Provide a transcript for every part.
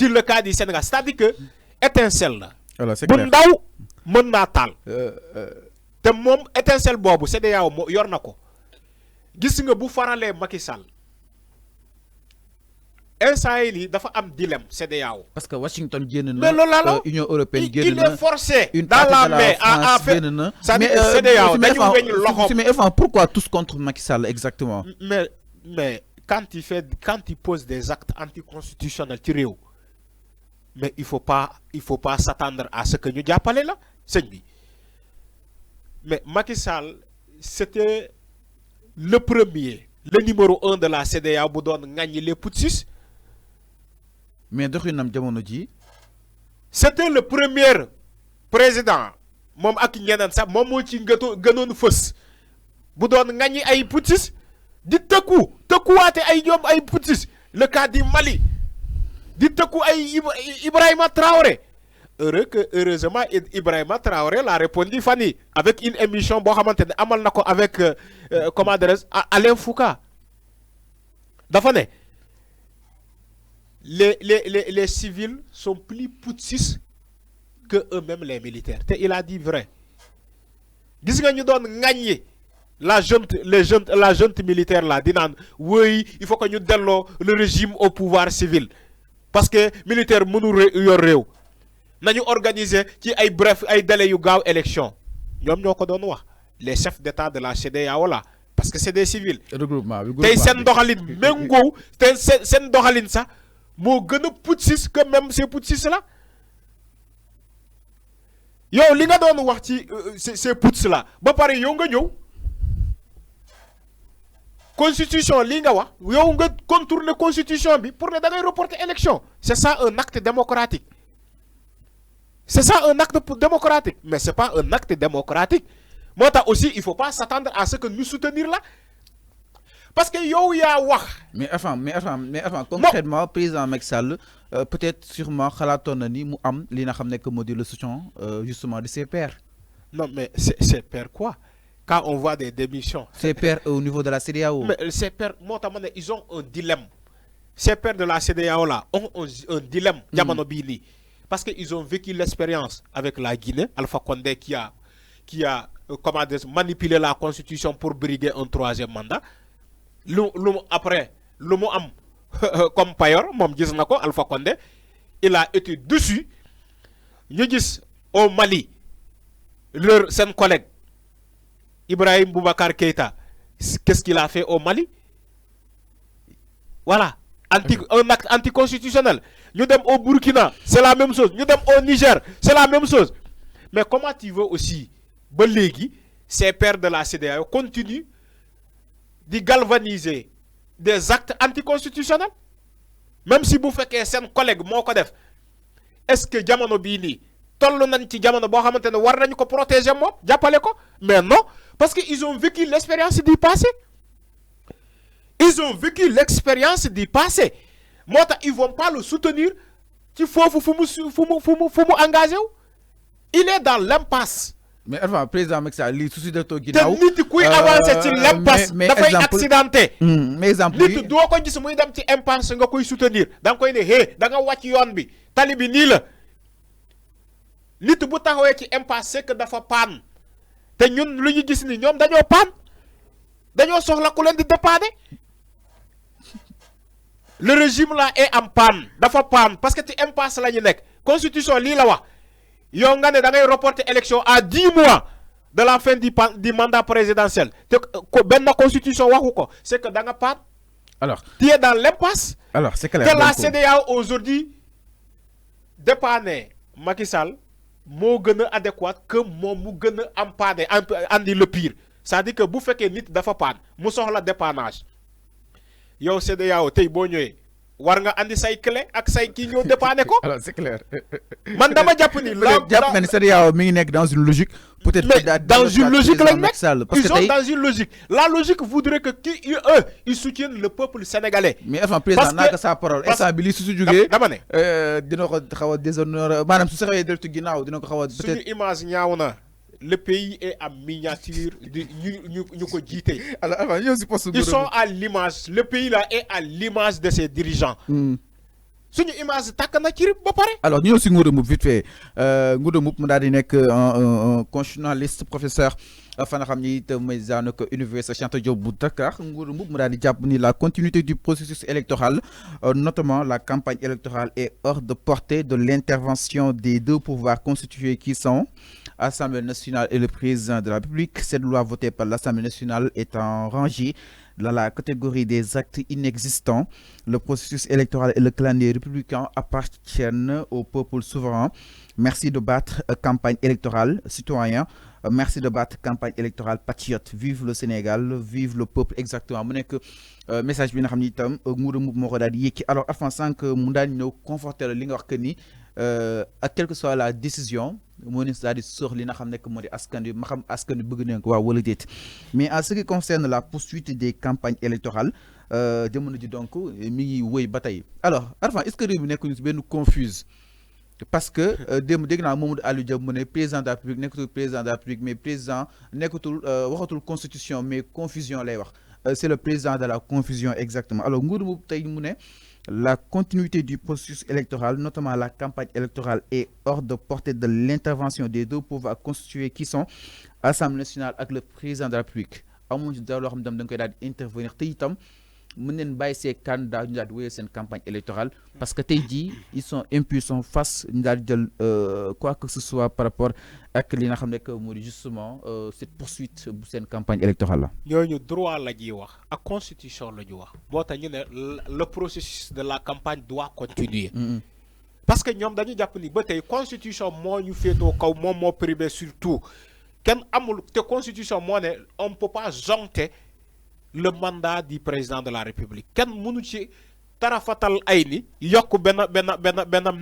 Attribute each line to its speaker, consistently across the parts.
Speaker 1: sur le cas du Sénégal c'est-à-dire que étincelle la.
Speaker 2: alors c'est
Speaker 1: bu
Speaker 2: clair
Speaker 1: ndaw mën naa taal. te moom étincelle boobu CEDEAO moo yor na ko gis nga bu faralee Macky Sall instant yii nii dafa am dilemme CEDEAO.
Speaker 2: parce que Washington génn
Speaker 1: mais
Speaker 2: na
Speaker 1: loolu la
Speaker 2: Union européenne génn na
Speaker 1: il est forcé
Speaker 2: une
Speaker 1: dans
Speaker 2: partie
Speaker 1: la
Speaker 2: de
Speaker 1: main à faire
Speaker 2: génn na
Speaker 1: c'est-à-dire que CEDEAO dañu weñ loxoom.
Speaker 2: mais enfin pourquoi tous contre Macky Sall exactement.
Speaker 1: mais quand il pose des actes anticonstitutionnels ci réew mais il faut pas s'attendre à ce que ñu jàppale la sëñ bi mais Macky Sall c'était le premier le numéro 1 de la CEDEAO bu doon ŋàññi les putschistes.
Speaker 2: mais doxinam jamono ji.
Speaker 1: c'était le premier président moom ak ñeneen sax moom moo ci gënoon fës bu doon ŋàññi ay putschistes di tëkkuwaate ay ñoom ay putschistes le cas du Mali di tëkku ay Ibrahima Traoré heureusement Ibrahima Traoré l'a répondu Fanny avec une émission boo xamante ne amal na ko avec comment dirais-je Alain Foucault dafa ne les civils sont plus putschistes que eux-mêmes les militaires te il a dit vrai gis nga ñu doon ŋàññi la junte militaire là di naan oui il faut que ñu delloo le régime au pouvoir civil parce que militaire mënul yor réew nañu organiser ci ay bref ay délais yu gaaw élection ñoom ñoo ko doon wax les chefs d'état de la CEDEAO là parce que c'est des civils.
Speaker 2: regroupement
Speaker 1: tey seen doxalin méngoow te seen doxalin sax moo gën a putschiste que même ces putschistes là yow li nga doon wax ci ces putsch là ba pare yow nga ñëw constitution lii nga wax yow nga contourner constitution bi pour ne da ngay reporter élection c'est ça un acte démocratique c'est ça un acte démocratique mais c'est pas un acte démocratique moo tax aussi il faut pas s'attendre à ce que nous soutenir là parce que yow yaa wax.
Speaker 2: mais enfin concrètement président Macky Sall peut-être sûrement xalaatoon na ni mu am li nga xam ne que moo di le soutien justement de ses pairs.
Speaker 1: non mais ses pairs quoi quand on voit des démissions.
Speaker 2: Ses pairs au niveau de la CEDEAO.
Speaker 1: mais ses pairs moo tax ma ne ils ont un dilemme ces pairs de la CEDEAO là ont un dilemme. jamono bii nii parce que ils ont vécu l'expérience avec la Guinée Alpha Condé qui a comment dire manipulé la constitution pour briguer un troisième mandat. lu mu am comme payor moom gis na ko Alpha Condé il a été dessus ñu gis au Mali seen collègue Ibrahim Boubacar Keïta qu'est-ce qu'il a fait au Mali voilà un acte anticonstitutionnel ñu dem au Burkina c'est la même chose ñu dem au Niger c'est la même chose mais comment tu veux aussi ba léegi ces pairs de la CEDEAO continuent di galvaniser des actes anticonstitutionnels même si bu fekkee seen collègue moo ko def est-ce que jamono bii nii toll nañ ci jamono boo xamante ne war nañu ko protéger moom jàppale ko mais non parce que ils ont vécu l'expérience du passé moo tax ils vont pas le soutenir ci foofu fu mu engagé wu il est dans l'impasse.
Speaker 2: mais enfin président Macky Sall lii souci de toog ginnaaw
Speaker 1: te nit kuy avancer ci l'impasse dafay accidenté.
Speaker 2: mais exemple
Speaker 1: nit doo ko gis muy dem ci impasse nga koy soutenir da nga koy ne hé da nga wàcc yoon bi tali bi nii la nit bu taxawee ci impasse c'est que dafa paan te ñun lu ñu gis ni ñoom dañoo paan dañoo soxla ku leen di dépanner le régime là est en panne dafa paan parce que ci impasse la ñu nekk constitution lii la wax. yow nga ne da ngay reporter élection à 10 mois de la fin du mandat présidentiel te benn constitution waxu ko c'est que da nga paat.
Speaker 2: alors
Speaker 1: tu es dans l'impasse.
Speaker 2: alors c'est clair
Speaker 1: que la CEDEAO aujourd'hui dépanner Macky Sall moo gën a adéquat que moom mu gën a empaner andi le pire c'est-à-dire que bu fekkee nit dafa paan mu soxla dépannage yow CEDEAO tey boo ñëwee. war nga andi say clé ak say kii ñëw dépanner ko.
Speaker 2: alors c'est clair.
Speaker 1: man dama jàpp ni.
Speaker 2: jàpp nga ni CEDEAO mi ngi nekk dans une logique. peut-être
Speaker 1: mais dans une logique lañ nekk
Speaker 2: parce que
Speaker 1: ils sont dans une logique. la logique voudrait que eux ils soutiennent le peuple sénégalais.
Speaker 2: mais enfin président naa ko sa parole instant bi li su jógee.
Speaker 1: dama ne.
Speaker 2: dina ko xaw a déshonorer maanaam su saxee deltu ginnaaw dina ko xaw a.
Speaker 1: peut-être suñu image ñaaw na. le pays est en miniature de ñu ko jiite.
Speaker 2: alors avant ñëw si poste
Speaker 1: ils sont à l'image le pays là est à l'image de ses dirigeants. suñu image tàkk na ci ba pare.
Speaker 2: alors ñu ñëw si Ngouda Mboup vite fait Ngouda Mboup mu daal di nekk un constitutionnaliste professeur fa nga xam ni itam mooy daanaka université Cheikh Anta Diop bu Dakar Ngouda Mboup mu daal di jàpp ni la continuité du processus électoral notamment la campagne électorale est hors de portée de l'intervention des deux pouvoirs constitués qui sont Assemblée nationale et le président de la République. Cette loi votée par l'Assemblée nationale étant rangée dans la catégorie des actes inexistants. Le processus électoral et le calendrier républicain appartiennent au peuple souverain. Merci de battre campagne électorale citoyen. Merci de battre campagne électorale patriote. Vive le Sénégal, vive le peuple. Exactement mu nekk message bi nga xam ni itam Ngouda Mboup moo ko daal di yékki alors avant sànq mu daal di ñëw conforter la li nga wax que ni ak quelle que soit la décision moo ni daal di sóor li nga xam nekk moo di askan wi ma xam askan wi bëgg nañ ko waaw wala déet mais en ce qui concerne la poursuite des campagnes électorales jamono ji donc mi ngi wëy ba tey alors Arfan est-ce que réew mi nekkuñu si benn confuse parce que démb dégg naa Mamadou Aliou Dia mu ne président de la République nekkatul président de la République mais président nekkatul waxatul constitution mais confusion lay wax c'est le président de la confusion exactement alors Ngouda Mboup tey mu ne la continuité du processus électoral, notamment la campagne électorale, est hors de portée de l'intervention des deux pouvoirs constitués qui sont Assemblée nationale et le président de la République. Amuñ ci dara loo xam ne dañ koy daal di intervenir te itam mën neen bàyyi ces candidats ñu daal di wéyal seen campagne électorale parce que tey jii ils sont impuissants face ñu daal di jël quoi que ce soit par rapport ak li nga xam ne que moo di justement cette poursuite bu seen campagne électorale la.
Speaker 1: ñooñu droit la ñuy wax ak constitution la ñu wax boo tax ñu ne le processus de la campagne doit continuer. Parce que ñoom dañu jàpp ni ba tey constitution moo ñu féetoo kaw moom moo primé surtout kenn amul te constitution moo ne on ne peut pas joncter le mandat du président de la République kenn mënu ci tarafatal ay ni yokk benn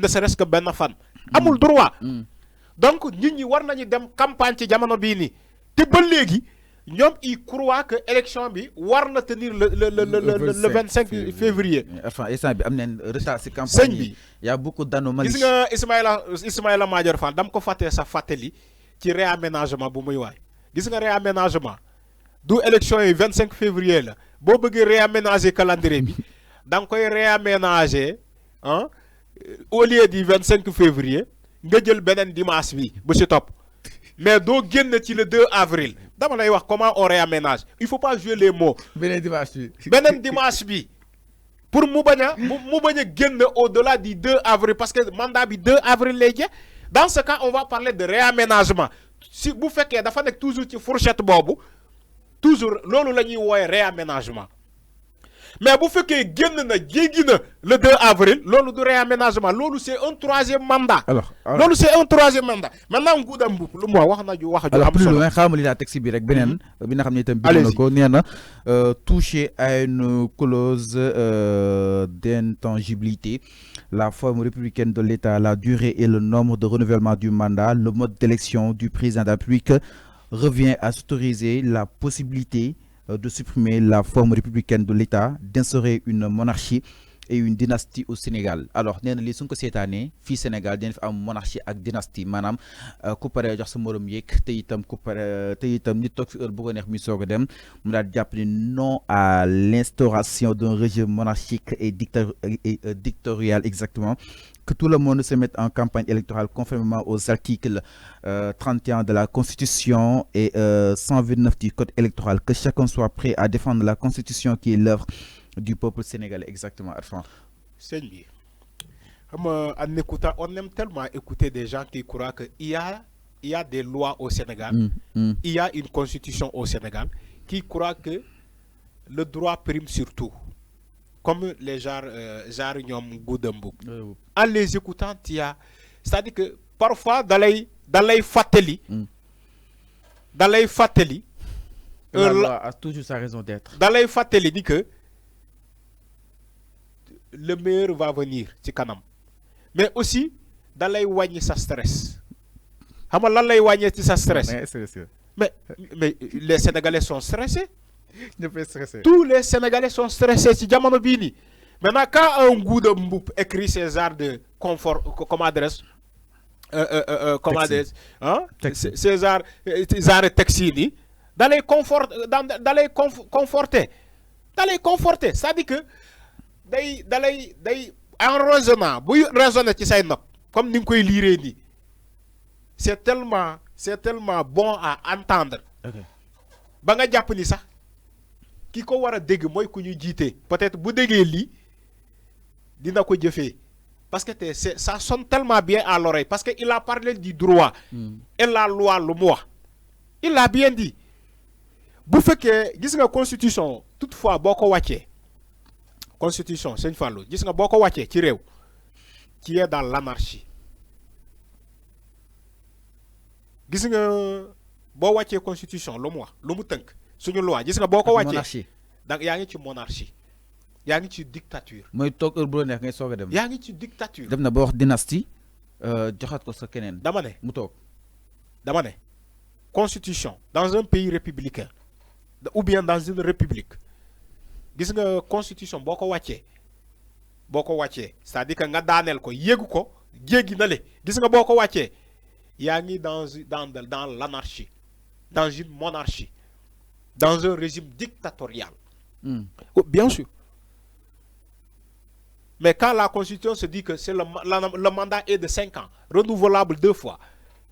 Speaker 1: ne serait-ce que benn fan. amul droit. Donc nit ñi war nañu dem campagne ci jamono bii nii te ba léegi ñoom ils croient que élection bi war na tenir le 25 février.
Speaker 2: Enfin instant bi am nañ retard ci campagne bi y a beaucoup d'anomalies.
Speaker 1: Gis nga Ismaïla Madior Fall dam ko fàttee sa fàttali ci réaménagement bu muy waay gis nga réaménagement du élection yi 25 février la boo bëggee réaménager calendrier bi da nga koy réaménager au lieu du 25 février nga jël beneen dimanche bi bu ci topp mais doo génn ci le 2 avril dama lay wax comment on réaménage il faut pas jouer les mots.
Speaker 2: beneen dimanche
Speaker 1: bi pour mu bañ a génn au-delà du 2 avril parce que mandat bi 2 avril lay jeex dans ce cas on va parler de réaménagement si bu fekkee dafa nekk toujours ci fourchette boobu toujours loolu la ñuy wooye réaménagement mais bu fekkee génn na jéggi na le 2 avril loolu du réaménagement loolu c'est un troisième mandat.
Speaker 2: alors
Speaker 1: loolu c'est un troisième mandat maintenant Ngouda Mboup lu mu wax na ju wax ju am solo.
Speaker 2: alors plus loin xaaral laa teg si bi rek beneen bi nga xam ne itam bind na ko nee na touché à une clause d'intangibilité la forme républicaine de l'État, la durée et le nombre de renouvellement du mandat, le mode d'élection du président de la République revient à s'autoriser la possibilité de supprimer la forme républicaine de l'État, d'instaurer une monarchie et une dynastie au Sénégal. Alors nee na lii suñ ko seetaanee fii Sénégal dina fi am monarchie ak dynastie maanaam ku pare jox sa morom yéeg te itam ku pare te itam nit toog fi heure bu ko neex mi soog a dem mu daal jàpp ni non à l'instauration d'un régime monarchique et dictatorial exactement, que tout le monde se mette en campagne électorale conformément aux articles 31 de la Constitution et 129 du Code électoral, que chacun soit prêt à défendre la Constitution qui est l'œuvre du peuple sénégalais. Exactement, Arfan.
Speaker 1: C'est bien. En écoutant, on aime tellement écouter des gens qui croient qu'il y a des lois au Sénégal, il y a une constitution au Sénégal, qui croient que le droit prime sur tout. Comme les gens Ngouda Mboup. En les écoutant, c'est-à-dire que parfois, dans les fateli,
Speaker 2: la loi a toujours sa raison d'être.
Speaker 1: Dans les fateli, dit que le meilleur va venir, ci kanam. Mais aussi, dans les wagner sa stress. Comment là les wagner sa stress? Mais les Sénégalais sont stressés. Tous les Sénégalais sont stressés ci jamono bii nii. Maintenant, quand un Ngouda Mboup écrit ces arts de confort, comme adresse, ces arts textiles, dans les conforter. C'est-à-dire que en raisonnant buy raisonner ci say nopp comme ni nga koy liiree nii c'est tellement bon à entendre. ba nga jàpp ni sax ki ko war a dégg mooy ku ñu jiite peut-être bu déggee lii dina ko jëfee parce que ça sonne tellement bien à l'oreille parce que il a parlé du droit et la loi lu mu wax il a bien dit bu fekkee gis nga constitution toutefois boo ko wàccee constitution Sëñ Fallou gis nga boo ko wàccee ci réew qui est dans l'anarchie gis nga boo wàccee constitution lu mu wax lu mu tënk suñu loi gis nga boo ko wàccee donc yaa ngi ci monarchie yaa ngi ci dictature.
Speaker 2: mooy toog heure bu la neex ngay soog a dem.
Speaker 1: yaa ngi ci dictature.
Speaker 2: dem na ba wax dynastie joxaat ko sa keneen.
Speaker 1: dama ne
Speaker 2: mu toog.
Speaker 1: dama ne constitution dans un pays républicain ou bien dans une république gis nga constitution boo ko wàccee c'est-à-dire que nga daaneel ko yéegu ko jéggi na le gis nga boo ko wàccee yaa ngi dans l'anarchie dans une monarchie dans un régime dictatorial. Bien sûr. Mais quand la Constitution se dit que c'est le mandat est de 5 ans, renouvelable 2 fois.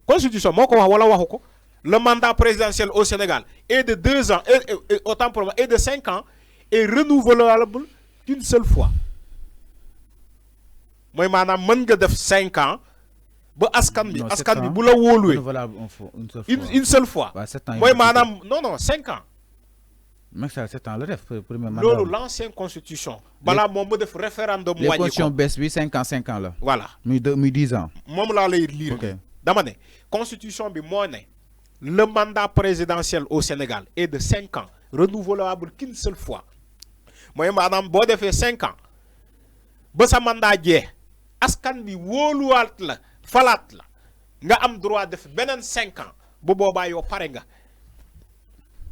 Speaker 1: Constitution, le mandat présidentiel au Sénégal est de 2 ans, et autant pour moi, est de 5 ans, et renouvelable qu'une seule fois. Moi, madame, je 5 ans, une seule fois. Moi, madame, non, 5 ans.
Speaker 2: Mais ça, 7 ans,
Speaker 1: l'ancienne constitution. Voilà, mon mot de référendum.
Speaker 2: Les constitutions baissent 5 ans là.
Speaker 1: Voilà.
Speaker 2: 10 ans.
Speaker 1: Moi, je vais lire. Damane, constitution, le mandat présidentiel au Sénégal est de 5 ans, renouvelable qu'une seule fois. Moi, madame, bon, de fait 5 ans. Ba sa mandat jee askan bi wóoluwaat la falaat la nga am droit def benen 5 ans bu boobaa yow pare nga.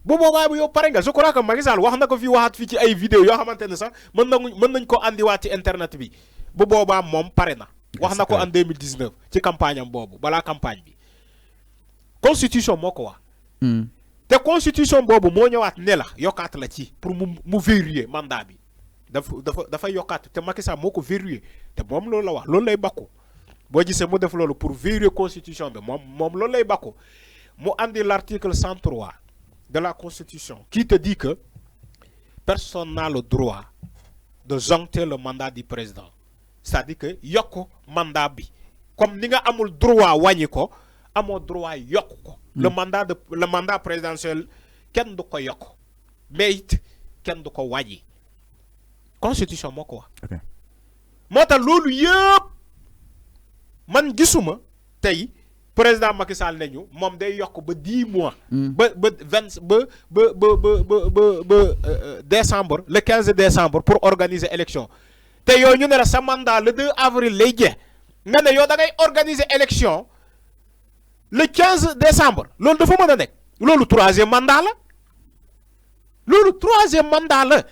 Speaker 1: bu boobaa bu yow pare nga je crois que Macky Sall wax na ko fi waxaat fi ci ay vidéo yoo xamante ne sax mën nañ ko andiwaat ci internet bi bu boobaa moom pare na. wax na ko en 2019 ci campagne am boobu balaa campagne bi constitution moo ko wax. te constitution boobu moo ñëwaat ne la yokkaat la ci pour mu verrouiller mandat bi dafa yokkaat te Macky Sall moo ko verrouiller te moom loolu la wax loolu lay bakku boo gisee mu def loolu pour verrouiller constitution bi moom loolu lay bakku mu andi l'article 103 de la Constitution qui te dit que personne n'a le droit de joncter le mandat du président. C'est-à-dire que yoko mandat bi comme ni nga amul droit wàññi ko amoo droit yokk ko. le mandat présidentiel kenn du ko yokk mais it kenn du ko wàññi constitution moo ko wax.
Speaker 2: ok
Speaker 1: moo tax loolu yëpp man gisuma tey. Président Macky Sall nañu moom day yokk ba 10 mois. ba décembre le 15 décembre pour organiser élection te yow ñu ne la sa mandat le 2 avril lay jeex nga ne yow da ngay organiser élection le 15 décembre loolu dafa mën a nekk loolu 3e mandat la loolu 3e mandat la.